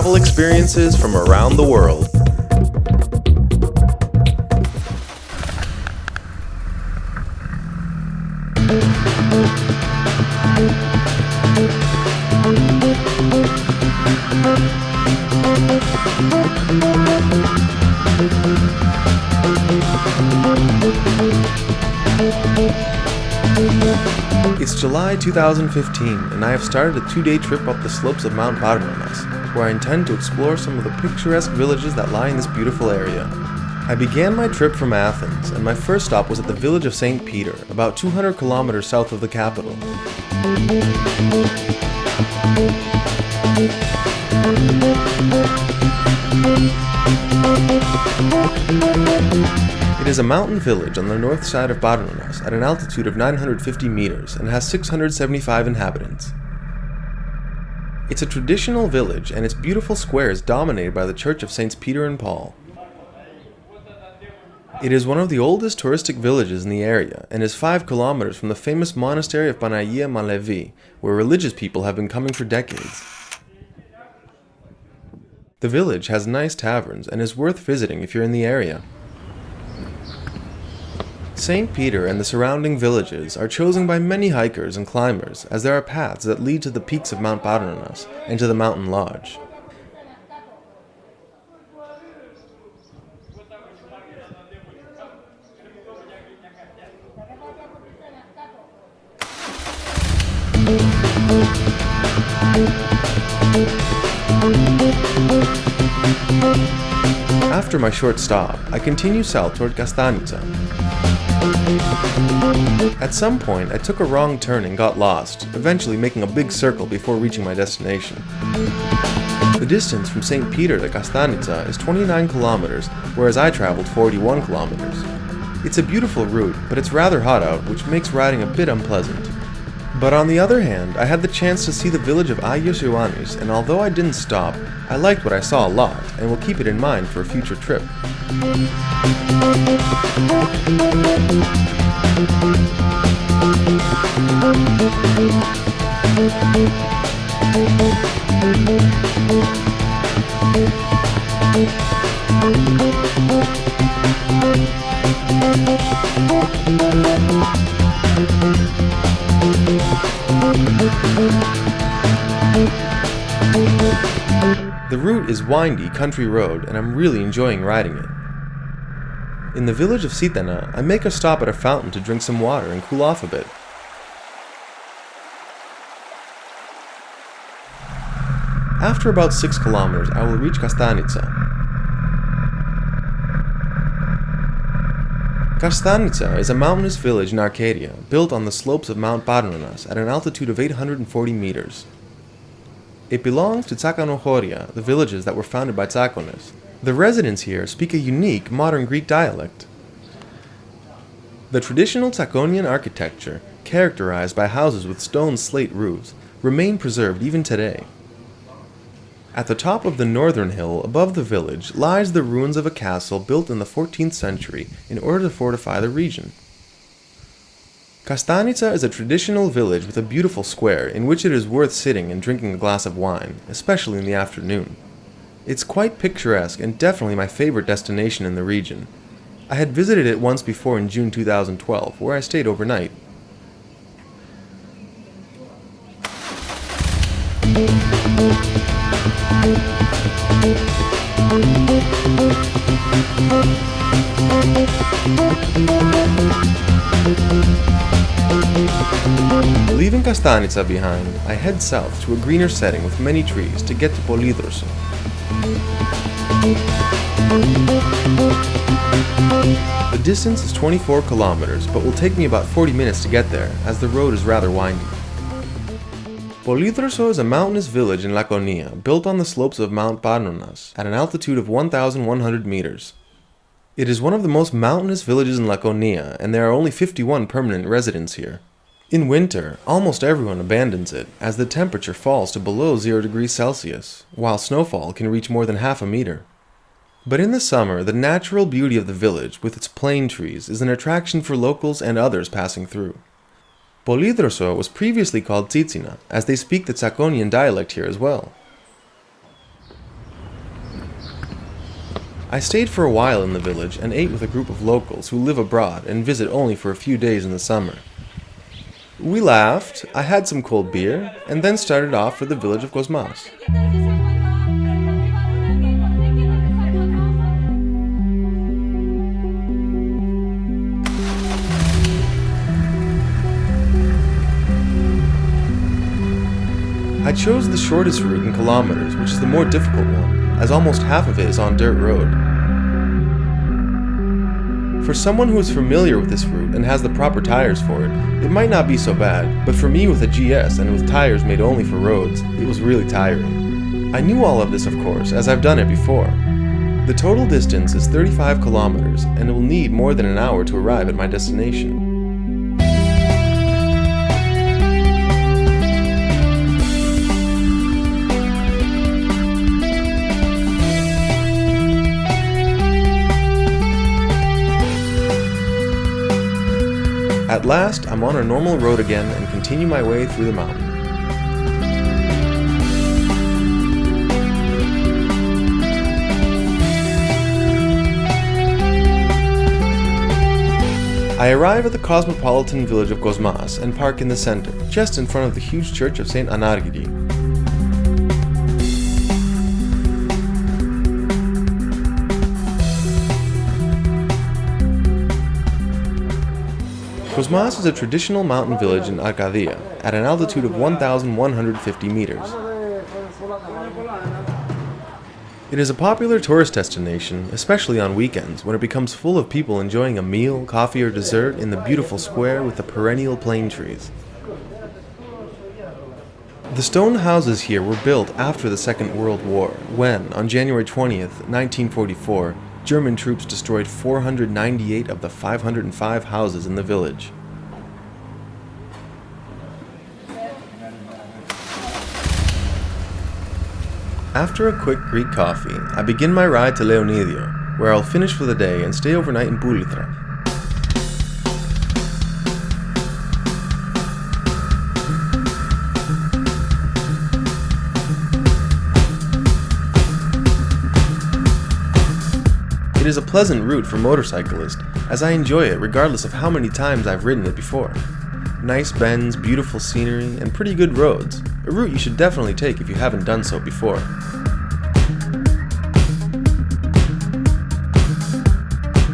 travel experiences from around the world. It's July 2015, and I have started a 2-day trip up the slopes of Mount Parnonas, where I intend to explore some of the picturesque villages that lie in this beautiful area. I began my trip from Athens, and my first stop was at the village of St. Peter, about 200 kilometers south of the capital. It is a mountain village on the north side of Parnonas at an altitude of 950 meters and has 675 inhabitants. It's a traditional village, and its beautiful square is dominated by the church of Saints Peter and Paul. It is one of the oldest touristic villages in the area and is 5 kilometers from the famous monastery of Panagia Malevi, where religious people have been coming for decades. The village has nice taverns and is worth visiting if you're in the area. St. Peter and the surrounding villages are chosen by many hikers and climbers, as there are paths that lead to the peaks of Mount Parnonas and to the mountain lodge. After my short stop, I continue south toward Kastanica. At some point, I took a wrong turn and got lost, eventually making a big circle before reaching my destination. The distance from St. Peter to Kastanica is 29 kilometers, whereas I traveled 41 kilometers. It's a beautiful route, but it's rather hot out, which makes riding a bit unpleasant. But on the other hand, I had the chance to see the village of Agios Ioannis, and although I didn't stop, I liked what I saw a lot, and will keep it in mind for a future trip. The route is windy country road, and I'm really enjoying riding it. In the village of Sitana, I make a stop at a fountain to drink some water and cool off a bit. After about 6 kilometers, I will reach Kastanica. Kastanica is a mountainous village in Arcadia, built on the slopes of Mount Parnonas at an altitude of 840 meters. It belongs to Tsakanochoria, the villages that were founded by Tsakones. The residents here speak a unique modern Greek dialect. The traditional Tsakonian architecture, characterized by houses with stone slate roofs, remain preserved even today. At the top of the northern hill above the village lies the ruins of a castle built in the 14th century in order to fortify the region. Kastanica is a traditional village with a beautiful square in which it is worth sitting and drinking a glass of wine, especially in the afternoon. It's quite picturesque and definitely my favorite destination in the region. I had visited it once before in June 2012, where I stayed overnight. Leaving Kastanica behind, I head south to a greener setting with many trees to get to Polydroso. The distance is 24 kilometers, but will take me about 40 minutes to get there, as the road is rather windy. Polydroso is a mountainous village in Laconia, built on the slopes of Mount Parnonas, at an altitude of 1,100 meters. It is one of the most mountainous villages in Laconia, and there are only 51 permanent residents here. In winter, almost everyone abandons it, as the temperature falls to below 0 degrees Celsius, while snowfall can reach more than half a meter. But in the summer, the natural beauty of the village, with its plane trees, is an attraction for locals and others passing through. Polydroso was previously called Tsitsina, as they speak the Tsakonian dialect here as well. I stayed for a while in the village and ate with a group of locals who live abroad and visit only for a few days in the summer. We laughed, I had some cold beer, and then started off for the village of Cosmas. I chose the shortest route in kilometers, which is the more difficult one, as almost half of it is on dirt road. For someone who is familiar with this route and has the proper tires for it, it might not be so bad, but for me with a GS and with tires made only for roads, it was really tiring. I knew all of this, of course, as I've done it before. The total distance is 35 kilometers, and it will need more than an hour to arrive at my destination. At last, I'm on a normal road again and continue my way through the mountain. I arrive at the cosmopolitan village of Cosmas and park in the center, just in front of the huge church of St. Anargiri. Cosmas is a traditional mountain village in Arcadia, at an altitude of 1,150 meters. It is a popular tourist destination, especially on weekends, when it becomes full of people enjoying a meal, coffee, or dessert in the beautiful square with the perennial plane trees. The stone houses here were built after the Second World War, when, on January 20th, 1944, German troops destroyed 498 of the 505 houses in the village. After a quick Greek coffee, I begin my ride to Leonidio, where I'll finish for the day and stay overnight in Pulitra. It is a pleasant route for motorcyclists, as I enjoy it regardless of how many times I've ridden it before. Nice bends, beautiful scenery, and pretty good roads. A route you should definitely take if you haven't done so before.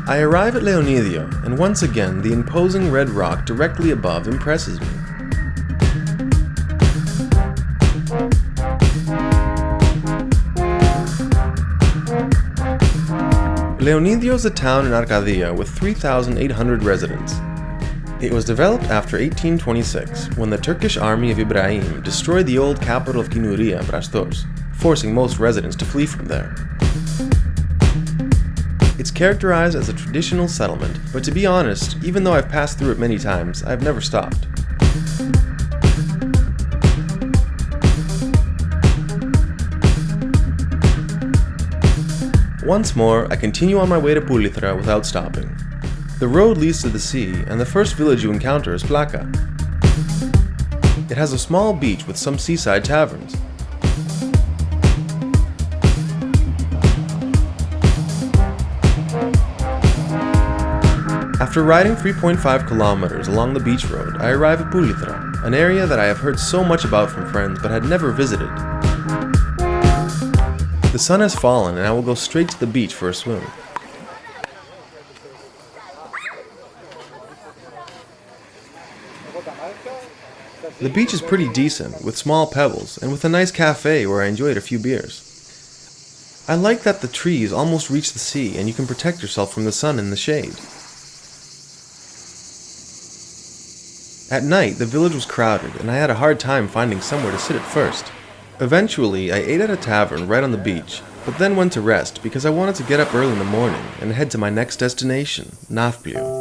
I arrive at Leonidio, and once again the imposing red rock directly above impresses me. Leonidio is a town in Arcadia with 3,800 residents. It was developed after 1826, when the Turkish army of Ibrahim destroyed the old capital of Kinuria, Brastos, forcing most residents to flee from there. It's characterized as a traditional settlement, but to be honest, even though I've passed through it many times, I've never stopped. Once more, I continue on my way to Pulitra without stopping. The road leads to the sea, and the first village you encounter is Plaka. It has a small beach with some seaside taverns. After riding 3.5 kilometers along the beach road, I arrive at Pulitra, an area that I have heard so much about from friends but had never visited. The sun has fallen and I will go straight to the beach for a swim. The beach is pretty decent, with small pebbles, and with a nice cafe where I enjoyed a few beers. I like that the trees almost reach the sea and you can protect yourself from the sun in the shade. At night, the village was crowded and I had a hard time finding somewhere to sit at first. Eventually, I ate at a tavern right on the beach, but then went to rest because I wanted to get up early in the morning and head to my next destination, Nafplio.